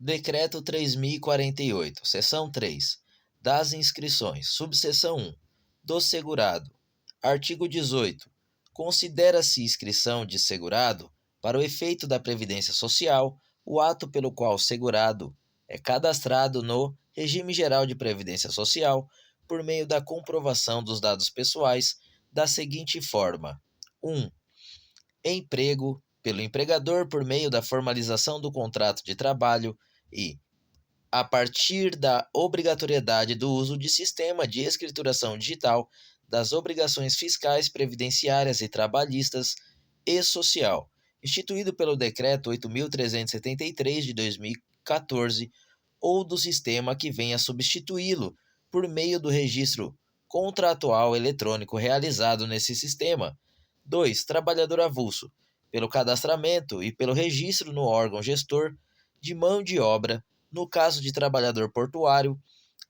Decreto 3048, seção 3, das inscrições, subseção 1, do segurado. Artigo 18. Considera-se inscrição de segurado, para o efeito da Previdência Social, o ato pelo qual o segurado é cadastrado no Regime Geral de Previdência Social por meio da comprovação dos dados pessoais da seguinte forma: 1. Emprego pelo empregador por meio da formalização do contrato de trabalho e, a partir da obrigatoriedade do uso de sistema de escrituração digital das obrigações fiscais, previdenciárias e trabalhistas e social, instituído pelo Decreto 8.373 de 2014, ou do sistema que venha substituí-lo por meio do registro contratual eletrônico realizado nesse sistema. 2. Trabalhador avulso, pelo cadastramento e pelo registro no órgão gestor de mão de obra, no caso de trabalhador portuário,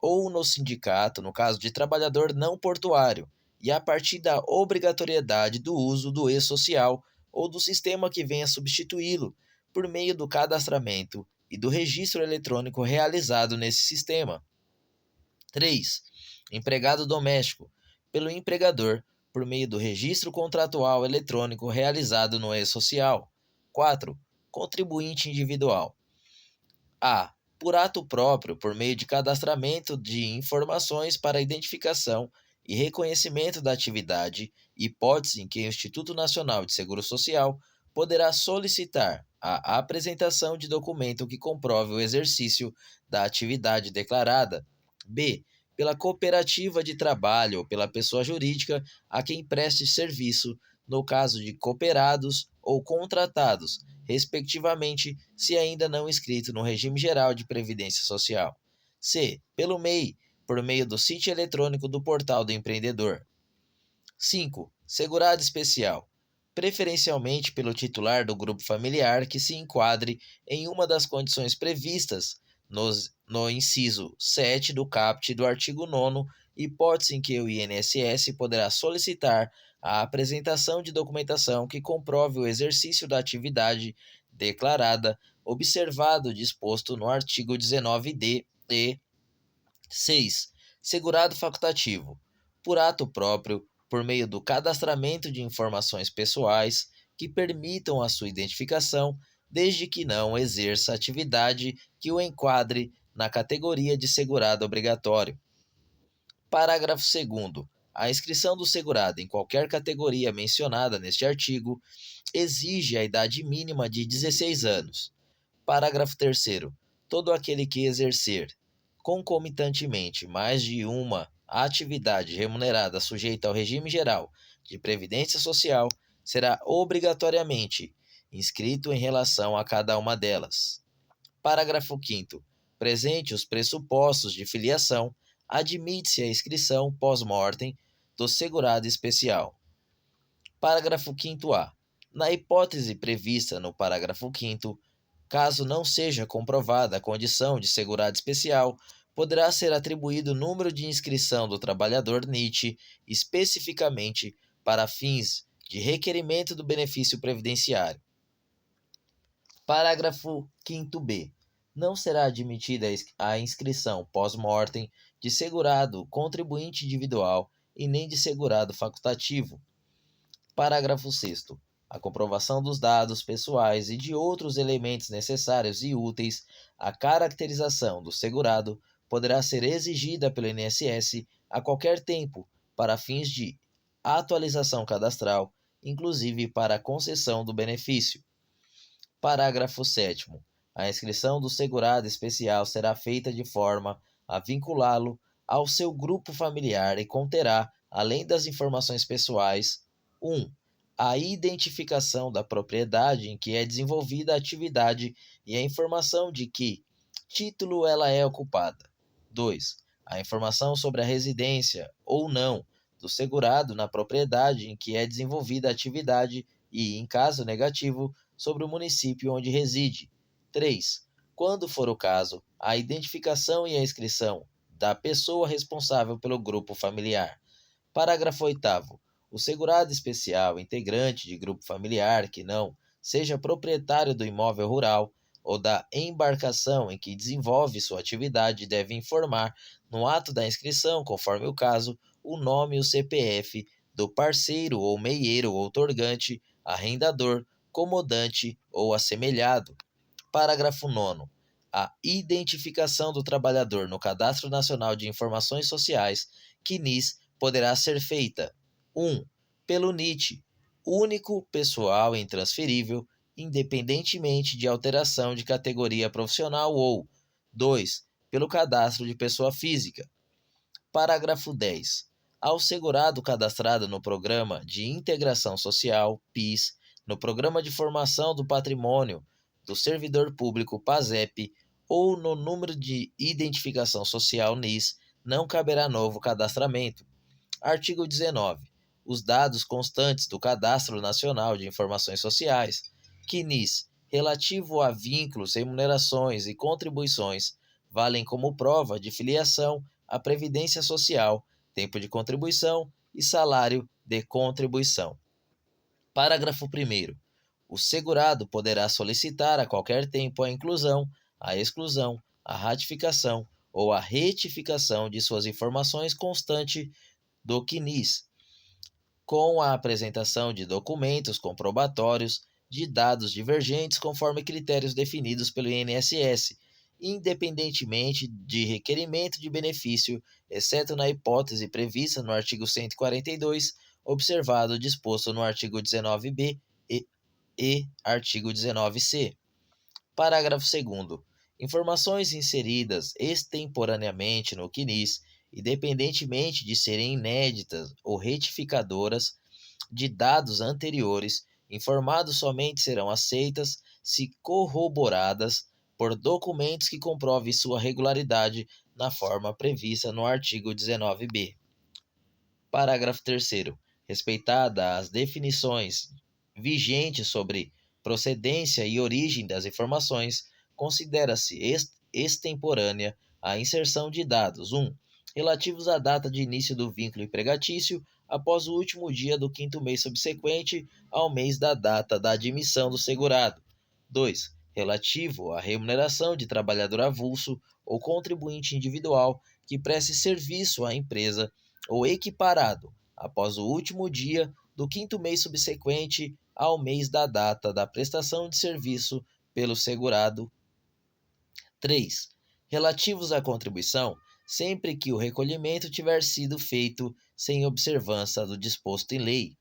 ou no sindicato, no caso de trabalhador não portuário, e a partir da obrigatoriedade do uso do e-social ou do sistema que venha substituí-lo, por meio do cadastramento e do registro eletrônico realizado nesse sistema. 3. Empregado doméstico, pelo empregador, por meio do registro contratual eletrônico realizado no e-social. 4. Contribuinte individual. A. Por ato próprio, por meio de cadastramento de informações para identificação e reconhecimento da atividade, hipótese em que o Instituto Nacional de Seguro Social poderá solicitar a apresentação de documento que comprove o exercício da atividade declarada. B. Pela cooperativa de trabalho ou pela pessoa jurídica a quem preste serviço, no caso de cooperados ou contratados, respectivamente, se ainda não inscrito no Regime Geral de Previdência Social. C. Pelo MEI, por meio do sítio eletrônico do Portal do Empreendedor. 5. Segurado especial, preferencialmente pelo titular do grupo familiar que se enquadre em uma das condições previstas no inciso 7 do caput do artigo 9º, hipótese em que o INSS poderá solicitar a apresentação de documentação que comprove o exercício da atividade declarada, observado o disposto no artigo 19d e 6. Segurado facultativo, por ato próprio, por meio do cadastramento de informações pessoais que permitam a sua identificação, desde que não exerça atividade que o enquadre na categoria de segurado obrigatório. Parágrafo 2º. A inscrição do segurado em qualquer categoria mencionada neste artigo exige a idade mínima de 16 anos. Parágrafo 3º. Todo aquele que exercer, concomitantemente, mais de uma atividade remunerada sujeita ao regime geral de previdência social será obrigatoriamente inscrito em relação a cada uma delas. Parágrafo 5º. Presente os pressupostos de filiação, admite-se a inscrição pós-mortem do segurado especial. Parágrafo 5º-A. Na hipótese prevista no parágrafo 5º, caso não seja comprovada a condição de segurado especial, poderá ser atribuído o número de inscrição do trabalhador NIT especificamente para fins de requerimento do benefício previdenciário. Parágrafo 5º-B. Não será admitida a inscrição pós-mortem de segurado contribuinte individual e nem de segurado facultativo. Parágrafo 6º. A comprovação dos dados pessoais e de outros elementos necessários e úteis à caracterização do segurado poderá ser exigida pelo INSS a qualquer tempo para fins de atualização cadastral, inclusive para a concessão do benefício. Parágrafo 7º. A inscrição do segurado especial será feita de forma a vinculá-lo ao seu grupo familiar e conterá, além das informações pessoais, 1. A identificação da propriedade em que é desenvolvida a atividade e a informação de que título ela é ocupada. 2. A informação sobre a residência ou não do segurado na propriedade em que é desenvolvida a atividade e, em caso negativo, sobre o município onde reside. 3. Quando for o caso, a identificação e a inscrição da pessoa responsável pelo grupo familiar. Parágrafo 8º. O segurado especial integrante de grupo familiar que não seja proprietário do imóvel rural ou da embarcação em que desenvolve sua atividade deve informar, no ato da inscrição, conforme o caso, o nome e o CPF do parceiro ou meieiro outorgante, arrendador, comodante ou assemelhado. Parágrafo 9º. A identificação do trabalhador no Cadastro Nacional de Informações Sociais, CNIS, poderá ser feita: 1. Pelo NIT, único, pessoal e intransferível, independentemente de alteração de categoria profissional ou 2. Pelo cadastro de pessoa física. Parágrafo 10. Ao segurado cadastrado no Programa de Integração Social, PIS, no Programa de Formação do Patrimônio do Servidor Público, PASEP, ou no Número de Identificação Social, NIS, não caberá novo cadastramento. Artigo 19. Os dados constantes do Cadastro Nacional de Informações Sociais, CNIS, relativo a vínculos, remunerações e contribuições, valem como prova de filiação à Previdência Social, tempo de contribuição e salário de contribuição. Parágrafo 1º. O segurado poderá solicitar a qualquer tempo a inclusão, a exclusão, a ratificação ou a retificação de suas informações constante do CNIS, com a apresentação de documentos comprobatórios de dados divergentes conforme critérios definidos pelo INSS, independentemente de requerimento de benefício, exceto na hipótese prevista no artigo 142, observado o disposto no artigo 19b e artigo 19c. Parágrafo 2º. Informações inseridas extemporaneamente no CNIS, independentemente de serem inéditas ou retificadoras de dados anteriores, informados somente serão aceitas se corroboradas por documentos que comprovem sua regularidade na forma prevista no artigo 19b. Parágrafo 3º. Respeitada as definições vigentes sobre procedência e origem das informações, considera-se extemporânea a inserção de dados 1. Relativos à data de início do vínculo empregatício após o último dia do quinto mês subsequente ao mês da data da admissão do segurado. 2. Relativo à remuneração de trabalhador avulso ou contribuinte individual que preste serviço à empresa ou equiparado após o último dia do quinto mês subsequente ao mês da data da prestação de serviço pelo segurado. 3. Relativos à contribuição, sempre que o recolhimento tiver sido feito sem observância do disposto em lei.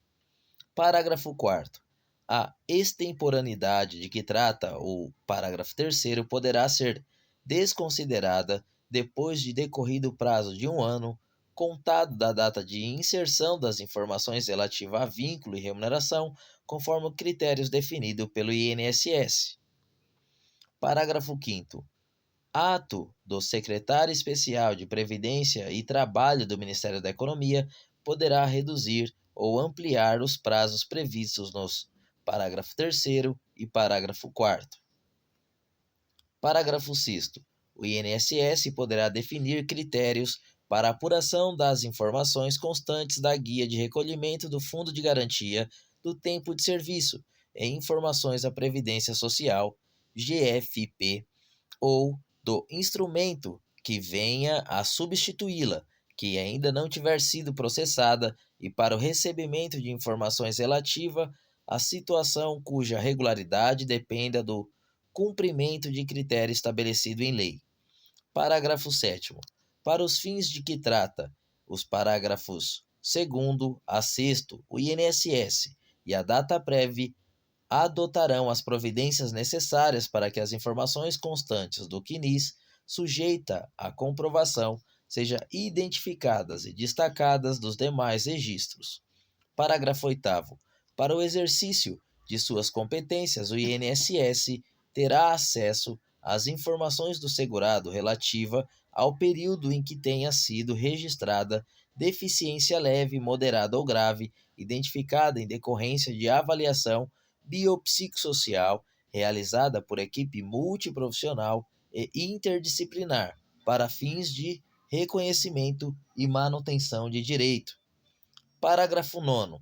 Parágrafo 4º. A extemporaneidade de que trata o parágrafo 3º poderá ser desconsiderada depois de decorrido o prazo de 1 ano, contado da data de inserção das informações relativas a vínculo e remuneração, conforme critérios definidos pelo INSS. Parágrafo 5º. Ato do Secretário Especial de Previdência e Trabalho do Ministério da Economia poderá reduzir ou ampliar os prazos previstos nos parágrafo 3º e parágrafo 4º. Parágrafo 6º. O INSS poderá definir critérios para a apuração das informações constantes da Guia de Recolhimento do Fundo de Garantia do Tempo de Serviço e Informações à Previdência Social, GFP, ou do instrumento que venha a substituí-la, que ainda não tiver sido processada, e para o recebimento de informações relativa à situação cuja regularidade dependa do cumprimento de critério estabelecido em lei. Parágrafo 7º. Para os fins de que trata os parágrafos 2º a 6º, o INSS e a DataPrev adotarão as providências necessárias para que as informações constantes do CNIS, sujeita à comprovação, sejam identificadas e destacadas dos demais registros. Parágrafo 8º. Para o exercício de suas competências, o INSS terá acesso às informações do segurado relativa ao período em que tenha sido registrada deficiência leve, moderada ou grave, identificada em decorrência de avaliação biopsicossocial realizada por equipe multiprofissional e interdisciplinar para fins de reconhecimento e manutenção de direito. Parágrafo 9º.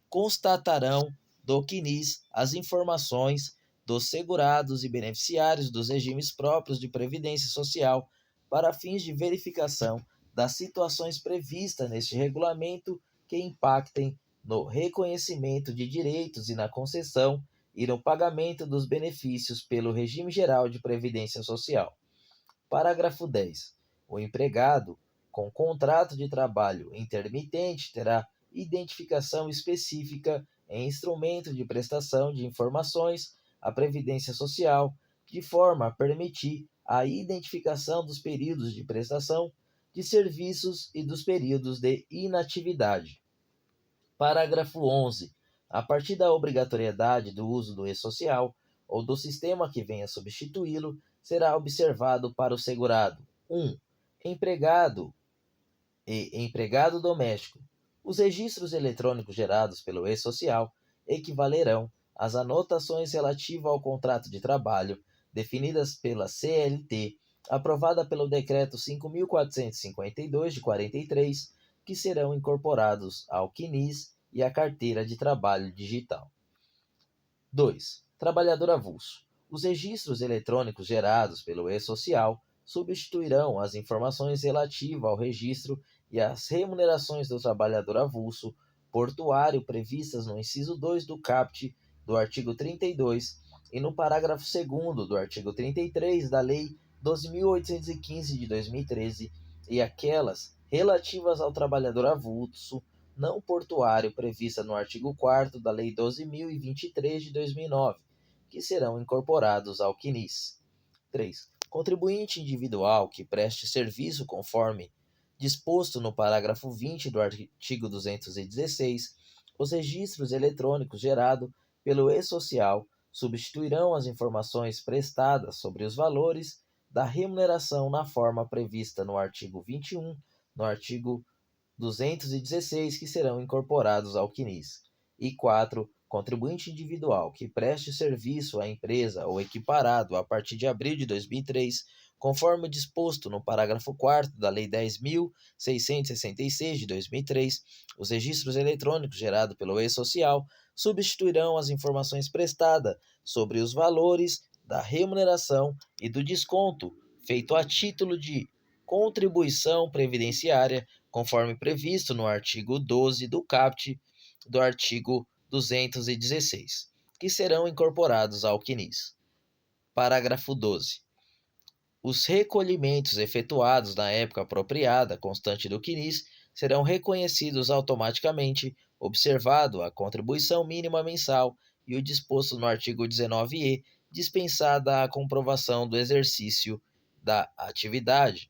Constatarão do CNIS as informações dos segurados e beneficiários dos regimes próprios de previdência social para fins de verificação das situações previstas neste regulamento que impactem no reconhecimento de direitos e na concessão e no pagamento dos benefícios pelo regime geral de previdência social. Parágrafo 10. O empregado com contrato de trabalho intermitente terá identificação específica em instrumento de prestação de informações à Previdência Social, de forma a permitir a identificação dos períodos de prestação de serviços e dos períodos de inatividade. Parágrafo 11. A partir da obrigatoriedade do uso do e-social ou do sistema que venha substituí-lo, será observado para o segurado 1. Empregado e empregado doméstico. Os registros eletrônicos gerados pelo e-social equivalerão às anotações relativas ao contrato de trabalho definidas pela CLT, aprovada pelo Decreto 5.452 de 43, que serão incorporados ao CNIS e à Carteira de Trabalho Digital. 2. Trabalhador avulso. Os registros eletrônicos gerados pelo e-social substituirão as informações relativas ao registro e às remunerações do trabalhador avulso portuário previstas no inciso 2 do caput do artigo 32 e no parágrafo 2º do artigo 33 da Lei 12.815 de 2013 e aquelas relativas ao trabalhador avulso não portuário prevista no artigo 4º da Lei 12.023 de 2009, que serão incorporados ao CNIS. 3. Contribuinte individual que preste serviço conforme disposto no parágrafo 20 do artigo 216, os registros eletrônicos gerados pelo e-social substituirão as informações prestadas sobre os valores da remuneração na forma prevista no artigo 21, no artigo 216, que serão incorporados ao CNIS. E 4. Contribuinte individual que preste serviço à empresa ou equiparado a partir de abril de 2003, conforme disposto no parágrafo 4º da Lei 10.666 de 2003, os registros eletrônicos gerados pelo e-social substituirão as informações prestadas sobre os valores da remuneração e do desconto feito a título de contribuição previdenciária, conforme previsto no artigo 12 do caput do artigo 216, que serão incorporados ao CNIS. Parágrafo 12. Os recolhimentos efetuados na época apropriada constante do CNIS serão reconhecidos automaticamente, observado a contribuição mínima mensal e o disposto no artigo 19e, dispensada a comprovação do exercício da atividade.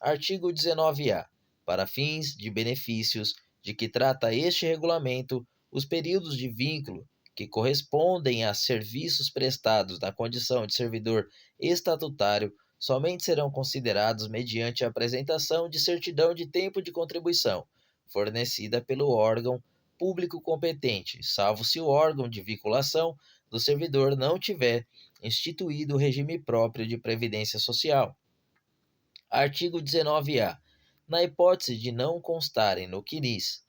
Artigo 19A. Para fins de benefícios de que trata este regulamento, os períodos de vínculo que correspondem a serviços prestados na condição de servidor estatutário somente serão considerados mediante a apresentação de certidão de tempo de contribuição, fornecida pelo órgão público competente, salvo se o órgão de vinculação do servidor não tiver instituído regime próprio de previdência social. Artigo 19A. Na hipótese de não constarem no CNIS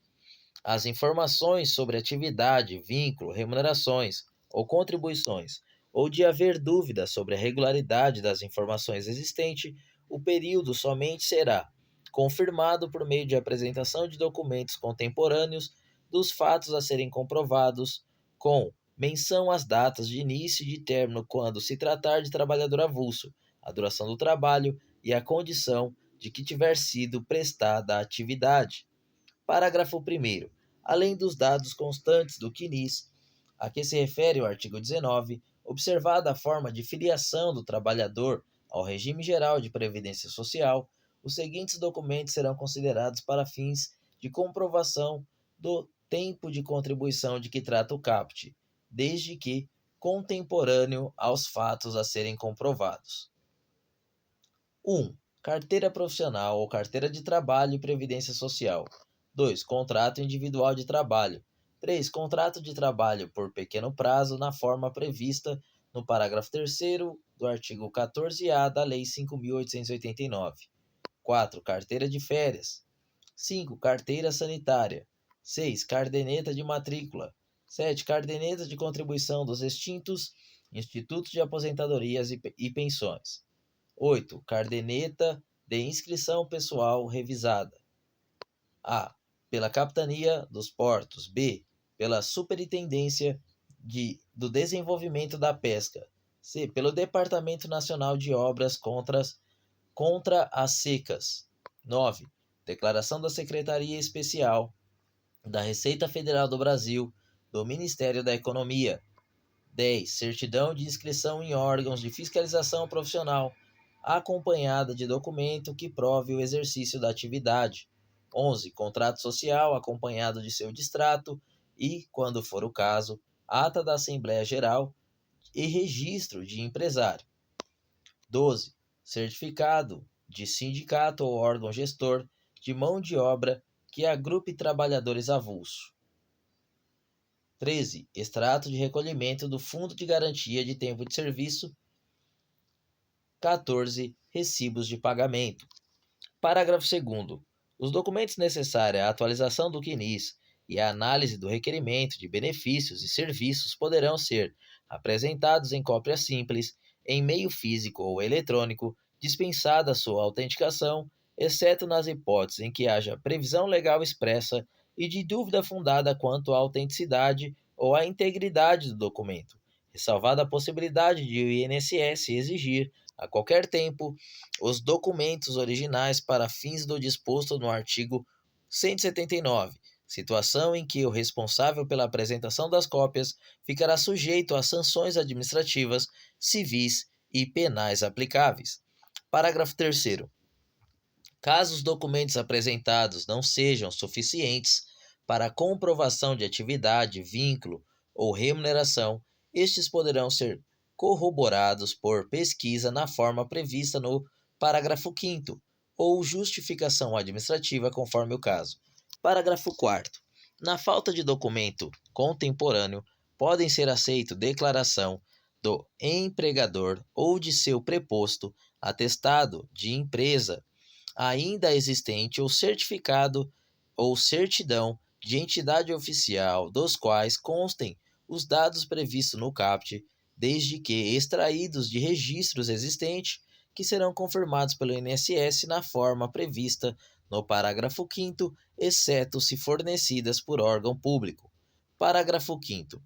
as informações sobre atividade, vínculo, remunerações ou contribuições, ou de haver dúvida sobre a regularidade das informações existentes, o período somente será confirmado por meio de apresentação de documentos contemporâneos dos fatos a serem comprovados, com menção às datas de início e de término quando se tratar de trabalhador avulso, a duração do trabalho e a condição de que tiver sido prestada a atividade. Parágrafo 1º. Além dos dados constantes do CNIS, a que se refere o artigo 19, observada a forma de filiação do trabalhador ao regime geral de previdência social, os seguintes documentos serão considerados para fins de comprovação do tempo de contribuição de que trata o caput, desde que contemporâneo aos fatos a serem comprovados. 1. Carteira profissional ou carteira de trabalho e previdência social. 2. Contrato individual de trabalho. 3. Contrato de trabalho por pequeno prazo na forma prevista no parágrafo 3º do artigo 14A da Lei 5.889. 4. Carteira de férias. 5. Carteira sanitária. 6. Caderneta de matrícula. 7. Caderneta de contribuição dos extintos Institutos de Aposentadorias e Pensões. 8. Caderneta de inscrição pessoal revisada. A. Pela Capitania dos Portos. B. Pela Superintendência do Desenvolvimento da Pesca. C. Pelo Departamento Nacional de Obras contra as secas. 9. Declaração da Secretaria Especial da Receita Federal do Brasil, do Ministério da Economia. 10. Certidão de inscrição em órgãos de fiscalização profissional, acompanhada de documento que prove o exercício da atividade. 11. Contrato social, acompanhado de seu distrato e, quando for o caso, ata da Assembleia Geral e registro de empresário. 12. Certificado de sindicato ou órgão gestor de mão de obra que agrupe trabalhadores avulso. 13. Extrato de recolhimento do Fundo de Garantia de Tempo de Serviço. 14. Recibos de pagamento. Parágrafo 2º. Os documentos necessários à atualização do CNIS e à análise do requerimento de benefícios e serviços poderão ser apresentados em cópia simples, em meio físico ou eletrônico, dispensada sua autenticação, exceto nas hipóteses em que haja previsão legal expressa e de dúvida fundada quanto à autenticidade ou à integridade do documento, ressalvada a possibilidade de o INSS exigir, a qualquer tempo, os documentos originais para fins do disposto no artigo 179, situação em que o responsável pela apresentação das cópias ficará sujeito às sanções administrativas, civis e penais aplicáveis. Parágrafo 3º. Caso os documentos apresentados não sejam suficientes para a comprovação de atividade, vínculo ou remuneração, estes poderão ser corroborados por pesquisa na forma prevista no parágrafo 5º ou justificação administrativa conforme o caso. Parágrafo 4º. Na falta de documento contemporâneo, podem ser aceitos declaração do empregador ou de seu preposto, atestado de empresa ainda existente ou certificado ou certidão de entidade oficial dos quais constem os dados previstos no caput, desde que extraídos de registros existentes, que serão confirmados pelo INSS na forma prevista no parágrafo 5º, exceto se fornecidas por órgão público. Parágrafo 5º.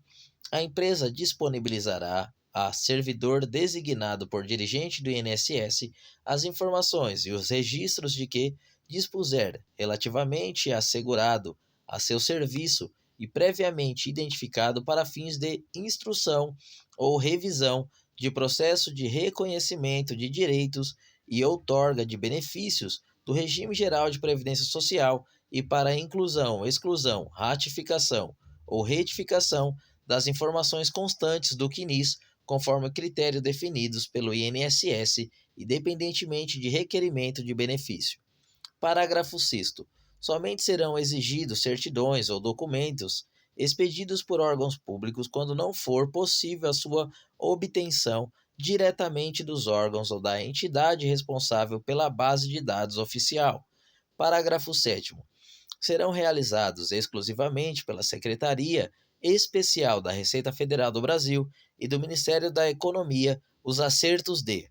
A empresa disponibilizará a servidor designado por dirigente do INSS as informações e os registros de que dispuser relativamente assegurado a seu serviço e previamente identificado para fins de instrução ou revisão de processo de reconhecimento de direitos e outorga de benefícios do regime geral de previdência social e para a inclusão, exclusão, ratificação ou retificação das informações constantes do CNIS, conforme critérios definidos pelo INSS, independentemente de requerimento de benefício. Parágrafo 6º. Somente serão exigidos certidões ou documentos expedidos por órgãos públicos quando não for possível a sua obtenção diretamente dos órgãos ou da entidade responsável pela base de dados oficial. Parágrafo 7º. Serão realizados exclusivamente pela Secretaria Especial da Receita Federal do Brasil e do Ministério da Economia os acertos de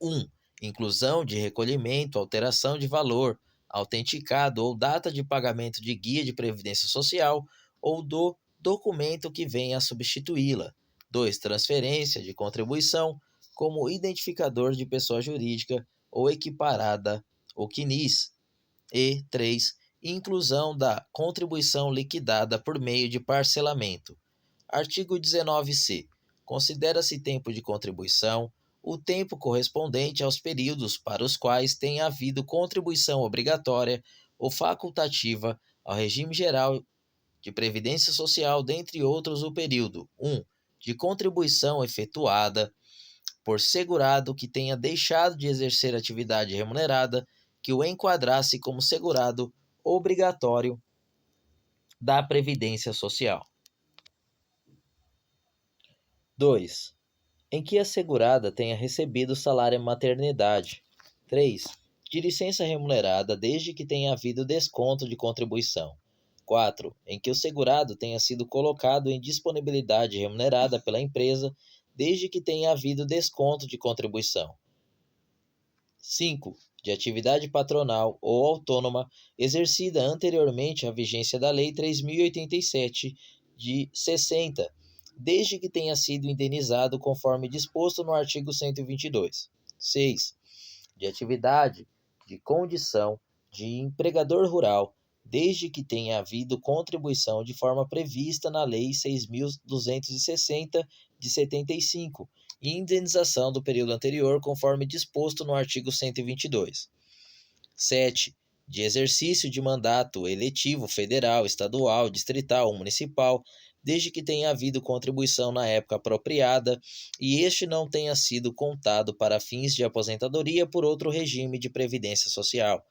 1. Inclusão de recolhimento, alteração de valor, autenticado ou data de pagamento de guia de previdência social ou do documento que venha a substituí-la. 2. Transferência de contribuição como identificador de pessoa jurídica ou equiparada ou CNIS. E 3. Inclusão da contribuição liquidada por meio de parcelamento. Artigo 19c. Considera-se tempo de contribuição o tempo correspondente aos períodos para os quais tem havido contribuição obrigatória ou facultativa ao regime geral de previdência social, dentre outros o período 1. De contribuição efetuada por segurado que tenha deixado de exercer atividade remunerada que o enquadrasse como segurado obrigatório da Previdência Social. 2. Em que a segurada tenha recebido salário maternidade. 3. De licença remunerada desde que tenha havido desconto de contribuição. 4. Em que o segurado tenha sido colocado em disponibilidade remunerada pela empresa, desde que tenha havido desconto de contribuição. 5. De atividade patronal ou autônoma exercida anteriormente à vigência da Lei 3.087, de 60, desde que tenha sido indenizado conforme disposto no artigo 122. 6. De atividade de condição de empregador rural, desde que tenha havido contribuição de forma prevista na Lei 6.260, de 75, e indenização do período anterior, conforme disposto no artigo 122. 7. De exercício de mandato eletivo federal, estadual, distrital ou municipal, desde que tenha havido contribuição na época apropriada e este não tenha sido contado para fins de aposentadoria por outro regime de previdência social.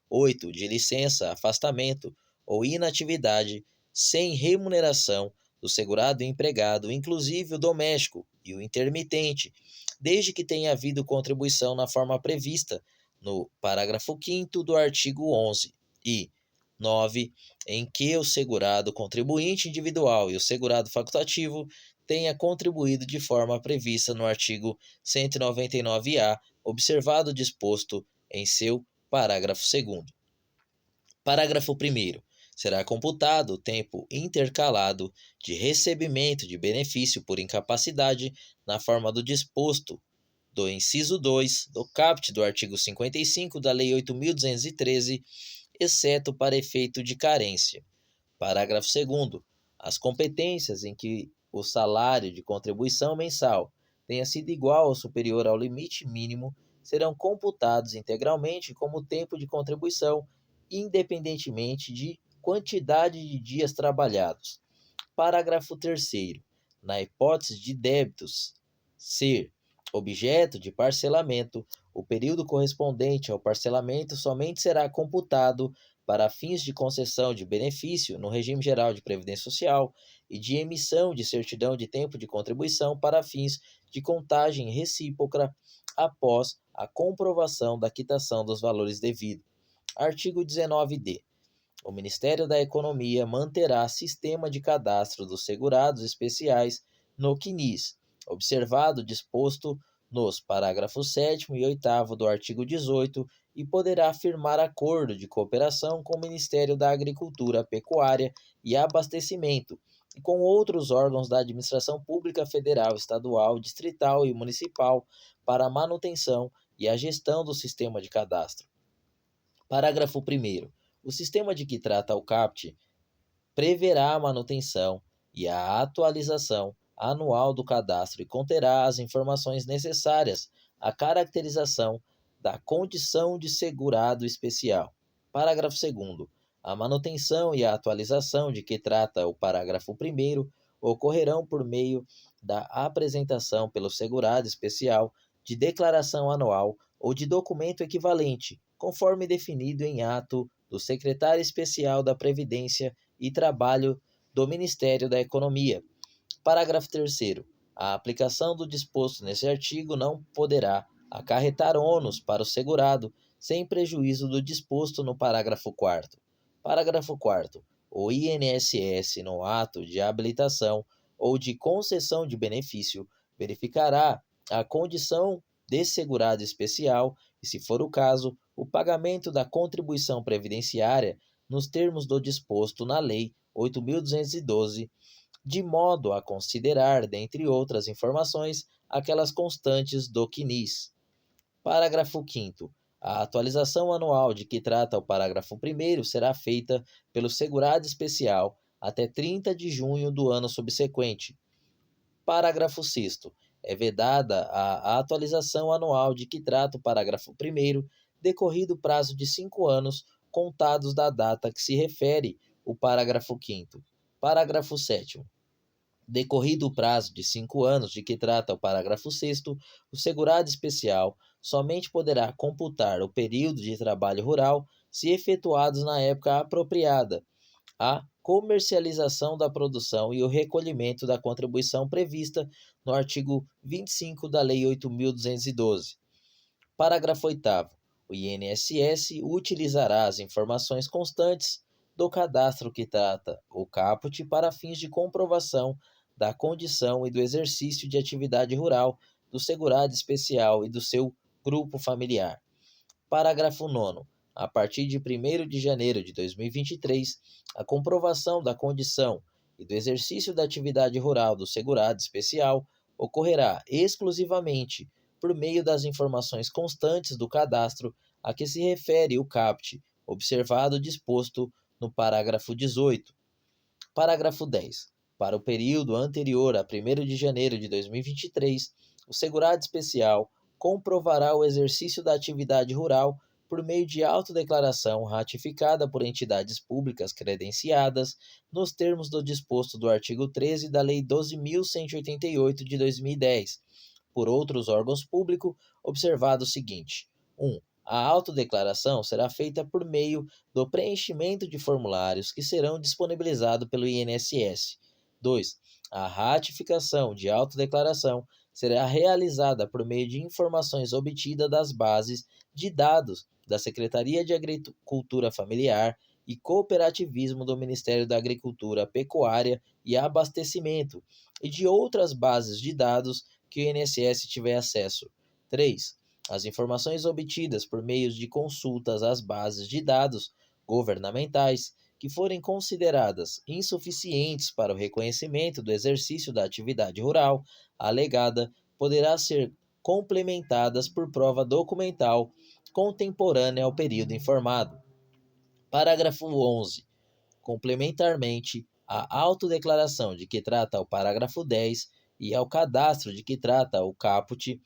8. De licença, afastamento ou inatividade sem remuneração do segurado e empregado, inclusive o doméstico e o intermitente, desde que tenha havido contribuição na forma prevista no parágrafo 5º do artigo 11, e 9. Em que o segurado contribuinte individual e o segurado facultativo tenha contribuído de forma prevista no artigo 199-A, observado o disposto em seu parágrafo 2º. Parágrafo 1º. Será computado o tempo intercalado de recebimento de benefício por incapacidade na forma do disposto do inciso 2 do caput do artigo 55 da Lei 8.213, exceto para efeito de carência. Parágrafo 2º. As competências em que o salário de contribuição mensal tenha sido igual ou superior ao limite mínimo serão computados integralmente como tempo de contribuição, independentemente de quantidade de dias trabalhados. Parágrafo 3º. Na hipótese de débitos ser objeto de parcelamento, o período correspondente ao parcelamento somente será computado para fins de concessão de benefício no regime geral de previdência social e de emissão de certidão de tempo de contribuição para fins de contagem recíproca após a comprovação da quitação dos valores devidos. Artigo 19d. O Ministério da Economia manterá sistema de cadastro dos segurados especiais no CNIS, observado o disposto nos parágrafos 7º e 8º do artigo 18, e poderá firmar acordo de cooperação com o Ministério da Agricultura, Pecuária e Abastecimento e com outros órgãos da administração pública federal, estadual, distrital e municipal para a manutenção e a gestão do sistema de cadastro. Parágrafo 1º. O sistema de que trata o caput preverá a manutenção e a atualização anual do cadastro e conterá as informações necessárias à caracterização da condição de segurado especial. Parágrafo 2º. A manutenção e a atualização de que trata o parágrafo 1º ocorrerão por meio da apresentação pelo segurado especial de declaração anual ou de documento equivalente, conforme definido em ato do Secretário Especial da Previdência e Trabalho do Ministério da Economia. Parágrafo 3º. A aplicação do disposto nesse artigo não poderá acarretar ônus para o segurado, sem prejuízo do disposto no parágrafo 4º. Parágrafo 4º. O INSS, no ato de habilitação ou de concessão de benefício, verificará a condição de segurado especial e, se for o caso, o pagamento da contribuição previdenciária nos termos do disposto na Lei 8.212, de modo a considerar, dentre outras informações, aquelas constantes do CNIS. Parágrafo 5º. A atualização anual de que trata o parágrafo 1º será feita pelo segurado especial até 30 de junho do ano subsequente. Parágrafo 6º. É vedada a atualização anual de que trata o parágrafo 1º, decorrido o prazo de 5 anos, contados da data que se refere o parágrafo 5º. Parágrafo 7º. Decorrido o prazo de 5 anos de que trata o parágrafo 6º, o segurado especial somente poderá computar o período de trabalho rural se efetuados na época apropriada, a comercialização da produção e o recolhimento da contribuição prevista no artigo 25 da Lei 8.212. Parágrafo 8º. O INSS utilizará as informações constantes do cadastro que trata o caput para fins de comprovação da condição e do exercício de atividade rural do segurado especial e do seu grupo familiar. Parágrafo 9º. A partir de 1º de janeiro de 2023, a comprovação da condição e do exercício da atividade rural do segurado especial ocorrerá exclusivamente por meio das informações constantes do cadastro a que se refere o CAPT, observado o disposto no parágrafo 18. Parágrafo 10. Para o período anterior a 1º de janeiro de 2023, o segurado especial comprovará o exercício da atividade rural por meio de autodeclaração ratificada por entidades públicas credenciadas nos termos do disposto do artigo 13 da Lei 12.188 de 2010, por outros órgãos públicos, observado o seguinte: 1. A autodeclaração será feita por meio do preenchimento de formulários que serão disponibilizados pelo INSS. 2. A ratificação de autodeclaração será realizada por meio de informações obtidas das bases de dados da Secretaria de Agricultura Familiar e Cooperativismo do Ministério da Agricultura, Pecuária e Abastecimento e de outras bases de dados que o INSS tiver acesso. 3. As informações obtidas por meio de consultas às bases de dados governamentais que forem consideradas insuficientes para o reconhecimento do exercício da atividade rural alegada poderá ser complementadas por prova documental contemporânea ao período informado. Parágrafo 11. Complementarmente à autodeclaração de que trata o parágrafo 10 e ao cadastro de que trata o caput,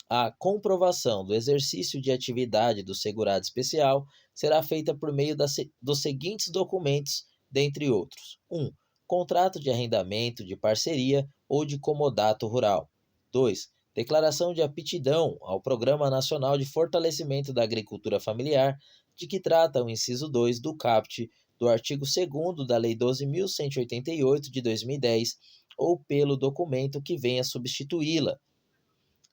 a comprovação do exercício de atividade do segurado especial será feita por meio dos seguintes documentos, dentre outros: 1. Contrato de arrendamento, de parceria ou de comodato rural. 2. Declaração de aptidão ao Programa Nacional de Fortalecimento da Agricultura Familiar, de que trata o inciso 2 do caput do artigo 2º da Lei 12.188 de 2010, ou pelo documento que venha substituí-la.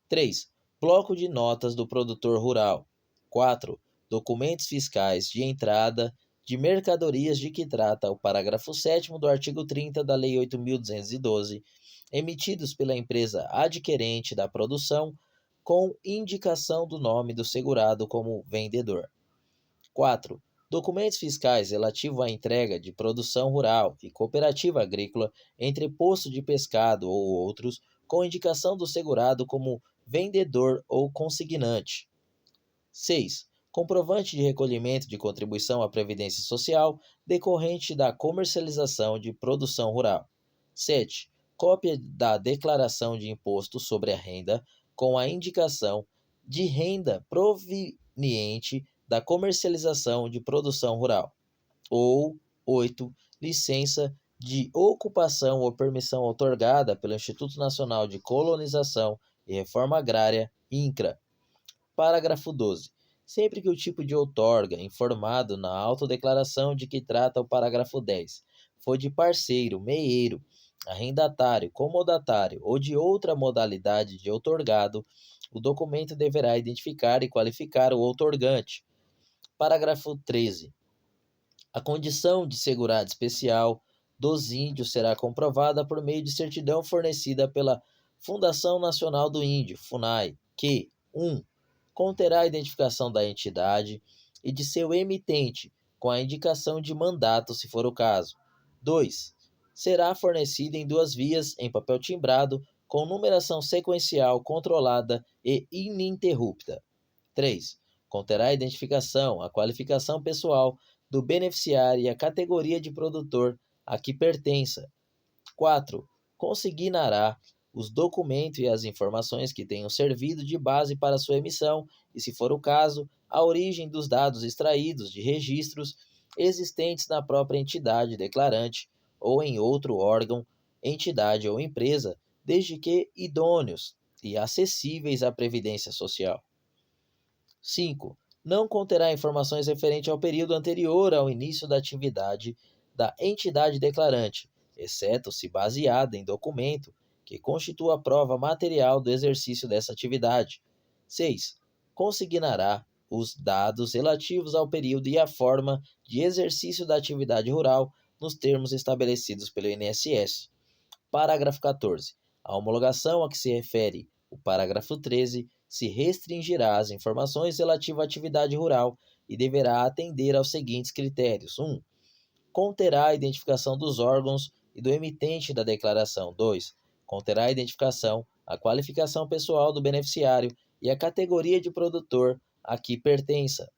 3. Bloco de notas do produtor rural. 4. Documentos fiscais de entrada de mercadorias de que trata o parágrafo 7º do artigo 30 da Lei 8.212, emitidos pela empresa adquirente da produção, com indicação do nome do segurado como vendedor. 4. Documentos fiscais relativos à entrega de produção rural e cooperativa agrícola entre posto de pescado ou outros, com indicação do segurado como vendedor ou consignante. 6. Comprovante de recolhimento de contribuição à Previdência Social decorrente da comercialização de produção rural. 7. Cópia da declaração de imposto sobre a renda com a indicação de renda proveniente da comercialização de produção rural. Ou 8. Licença de ocupação ou permissão outorgada pelo Instituto Nacional de Colonização e Reforma Agrária, INCRA. Parágrafo 12. Sempre que o tipo de outorga informado na autodeclaração de que trata o parágrafo 10 for de parceiro, meeiro, arrendatário, comodatário ou de outra modalidade de outorgado, o documento deverá identificar e qualificar o outorgante. Parágrafo 13. A condição de segurado especial dos índios será comprovada por meio de certidão fornecida pela Fundação Nacional do Índio, FUNAI, que 1. Conterá a identificação da entidade e de seu emitente, com a indicação de mandato, se for o caso. 2. Será fornecida em 2 vias, em papel timbrado, com numeração sequencial controlada e ininterrupta. 3. Conterá a identificação, a qualificação pessoal do beneficiário e a categoria de produtor a que pertença. 4. Consignará os documentos e as informações que tenham servido de base para sua emissão e, se for o caso, a origem dos dados extraídos de registros existentes na própria entidade declarante ou em outro órgão, entidade ou empresa, desde que idôneos e acessíveis à Previdência Social. 5. Não conterá informações referentes ao período anterior ao início da atividade da entidade declarante, exceto se baseada em documento que constitua prova material do exercício dessa atividade. 6. Consignará os dados relativos ao período e à forma de exercício da atividade rural nos termos estabelecidos pelo INSS. Parágrafo 14. A homologação a que se refere o parágrafo 13 se restringirá às informações relativas à atividade rural e deverá atender aos seguintes critérios: 1. Conterá a identificação dos órgãos e do emitente da declaração. 2. Conterá a identificação, a qualificação pessoal do beneficiário e a categoria de produtor a que pertença.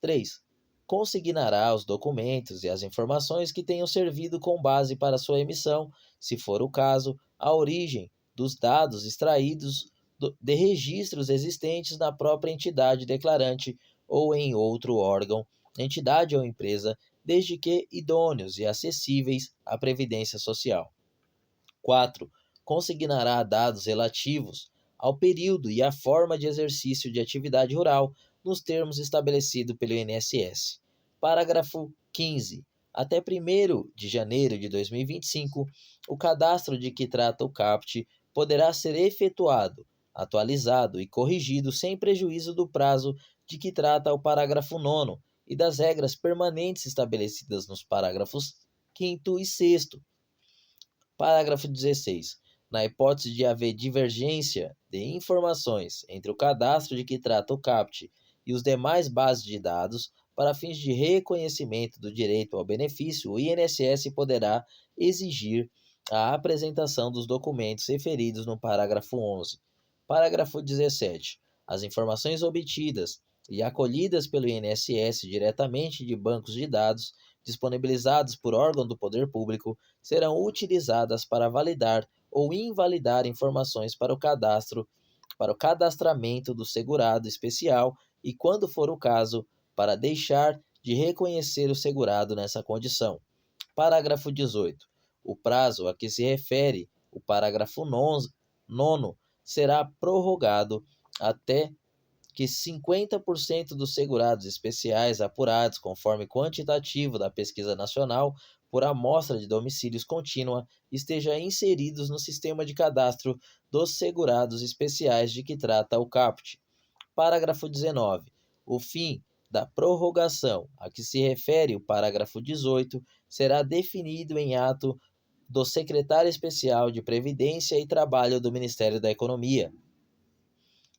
3. Consignará os documentos e as informações que tenham servido com base para sua emissão, se for o caso, a origem dos dados extraídos de registros existentes na própria entidade declarante ou em outro órgão, entidade ou empresa, desde que idôneos e acessíveis à Previdência Social. 4. Consignará dados relativos ao período e à forma de exercício de atividade rural nos termos estabelecidos pelo INSS. Parágrafo 15. Até 1º de janeiro de 2025, o cadastro de que trata o CAPT poderá ser efetuado, atualizado e corrigido sem prejuízo do prazo de que trata o parágrafo 9º e das regras permanentes estabelecidas nos parágrafos 5º e 6º. Parágrafo 16. Na hipótese de haver divergência de informações entre o cadastro de que trata o CAPT e os demais bases de dados, para fins de reconhecimento do direito ao benefício, o INSS poderá exigir a apresentação dos documentos referidos no parágrafo 11. Parágrafo 17. As informações obtidas e acolhidas pelo INSS diretamente de bancos de dados disponibilizados por órgão do poder público serão utilizadas para validar ou invalidar informações para o cadastramento do segurado especial e, quando for o caso, para deixar de reconhecer o segurado nessa condição. Parágrafo 18. O prazo a que se refere o parágrafo 9º será prorrogado até que 50% dos segurados especiais apurados conforme quantitativo da pesquisa nacional por amostra de domicílios contínua estejam inseridos no sistema de cadastro dos segurados especiais de que trata o CAPT. Parágrafo 19. O fim da prorrogação a que se refere o parágrafo 18 será definido em ato do Secretário Especial de Previdência e Trabalho do Ministério da Economia.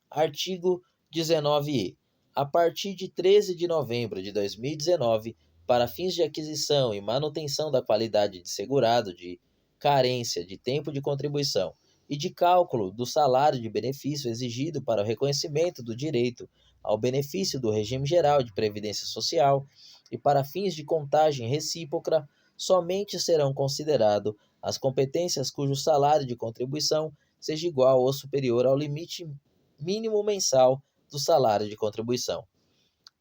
Artigo 19e. A partir de 13 de novembro de 2019, para fins de aquisição e manutenção da qualidade de segurado de carência de tempo de contribuição e de cálculo do salário de benefício exigido para o reconhecimento do direito ao benefício do regime geral de previdência social e para fins de contagem recíproca, somente serão consideradas as competências cujo salário de contribuição seja igual ou superior ao limite mínimo mensal do salário de contribuição.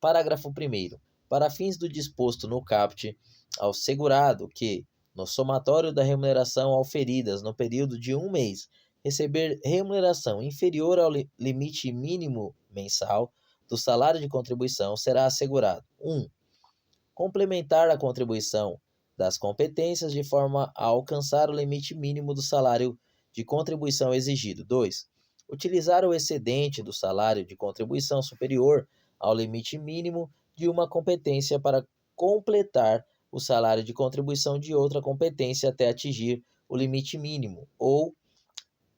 Parágrafo 1º. Para fins do disposto no CAPT, ao segurado que, no somatório da remuneração auferidas no período de 1 mês, receber remuneração inferior ao limite mínimo mensal do salário de contribuição, será assegurado: 1. Complementar a contribuição das competências de forma a alcançar o limite mínimo do salário de contribuição exigido. 2. Utilizar o excedente do salário de contribuição superior ao limite mínimo de uma competência para completar o salário de contribuição de outra competência até atingir o limite mínimo. Ou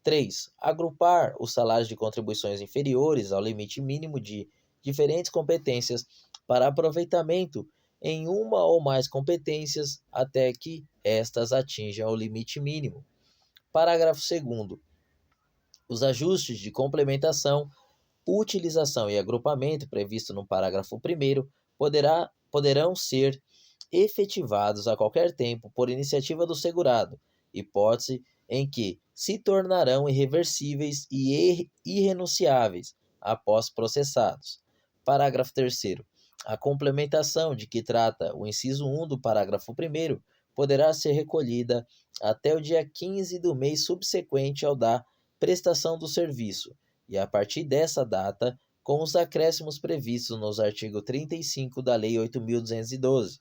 3. Agrupar os salários de contribuições inferiores ao limite mínimo de diferentes competências para aproveitamento em uma ou mais competências até que estas atinjam o limite mínimo. Parágrafo 2º. Os ajustes de complementação, utilização e agrupamento previsto no parágrafo 1º poderão ser efetivados a qualquer tempo por iniciativa do segurado, hipótese em que se tornarão irreversíveis e irrenunciáveis após processados. Parágrafo 3º. A complementação de que trata o inciso 1 do parágrafo 1º poderá ser recolhida até o dia 15 do mês subsequente ao da prestação do serviço, e a partir dessa data, com os acréscimos previstos nos artigos 35 da Lei 8.212.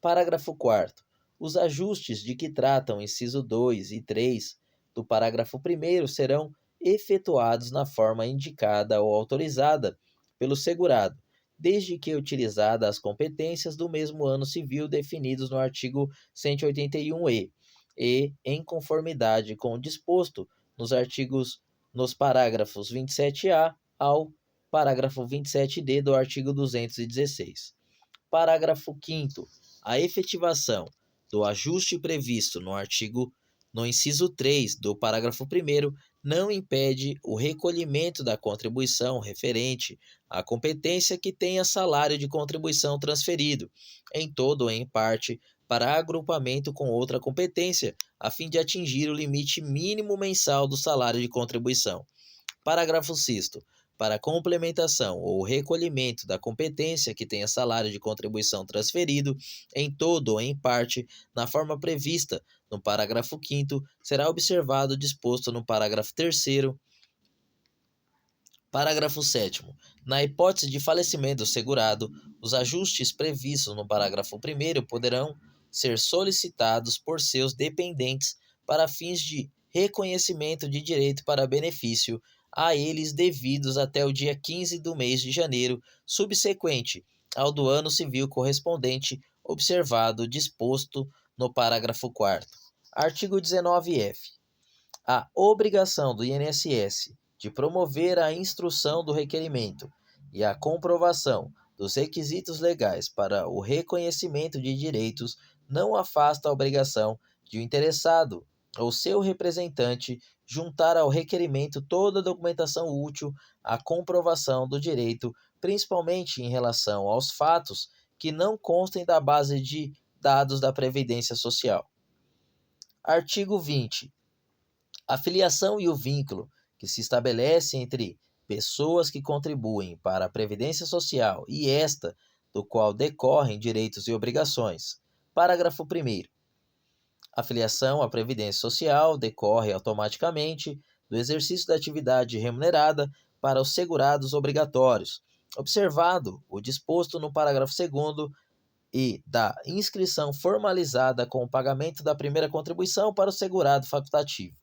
Parágrafo 4º. Os ajustes de que tratam o inciso 2 e 3 do parágrafo 1º serão efetuados na forma indicada ou autorizada pelo segurado, desde que utilizadas as competências do mesmo ano civil definidos no artigo 181-E e em conformidade com o disposto nos parágrafos 27A ao parágrafo 27D do artigo 216. Parágrafo 5º. A efetivação do ajuste previsto no inciso 3 do parágrafo 1º não impede o recolhimento da contribuição referente à competência que tenha salário de contribuição transferido, em todo ou em parte, para agrupamento com outra competência, a fim de atingir o limite mínimo mensal do salário de contribuição. Parágrafo 6º. Para complementação ou recolhimento da competência que tenha salário de contribuição transferido, em todo ou em parte, na forma prevista no parágrafo 5º, será observado o disposto no parágrafo 3º. Parágrafo 7º. Na hipótese de falecimento do segurado, os ajustes previstos no parágrafo 1º poderão ser solicitados por seus dependentes para fins de reconhecimento de direito para benefício a eles devidos até o dia 15 do mês de janeiro subsequente ao do ano civil correspondente, observado o disposto no parágrafo 4º. Artigo 19-F. A obrigação do INSS de promover a instrução do requerimento e a comprovação dos requisitos legais para o reconhecimento de direitos não afasta a obrigação de o interessado ou seu representante juntar ao requerimento toda a documentação útil à comprovação do direito, principalmente em relação aos fatos que não constem da base de dados da Previdência Social. Artigo 20. A filiação e o vínculo que se estabelece entre pessoas que contribuem para a Previdência Social e esta, do qual decorrem direitos e obrigações. Parágrafo 1º. A filiação à Previdência Social decorre automaticamente do exercício da atividade remunerada para os segurados obrigatórios, observado o disposto no parágrafo 2º e da inscrição formalizada com o pagamento da primeira contribuição para o segurado facultativo.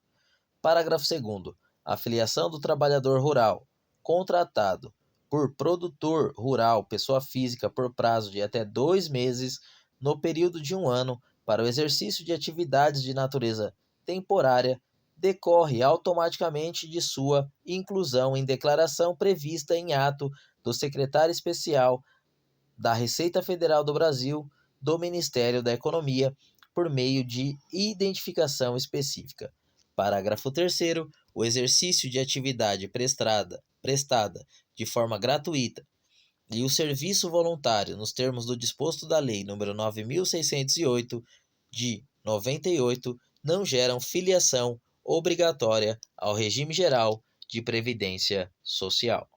Parágrafo 2º. A filiação do trabalhador rural contratado por produtor rural, pessoa física, por prazo de até 2 meses, no período de 1 ano, para o exercício de atividades de natureza temporária, decorre automaticamente de sua inclusão em declaração prevista em ato do secretário especial da Receita Federal do Brasil, do Ministério da Economia, por meio de identificação específica. Parágrafo 3º. O exercício de atividade prestada de forma gratuita e o serviço voluntário nos termos do disposto da Lei nº 9.608, de 98, não geram filiação obrigatória ao regime geral de previdência social.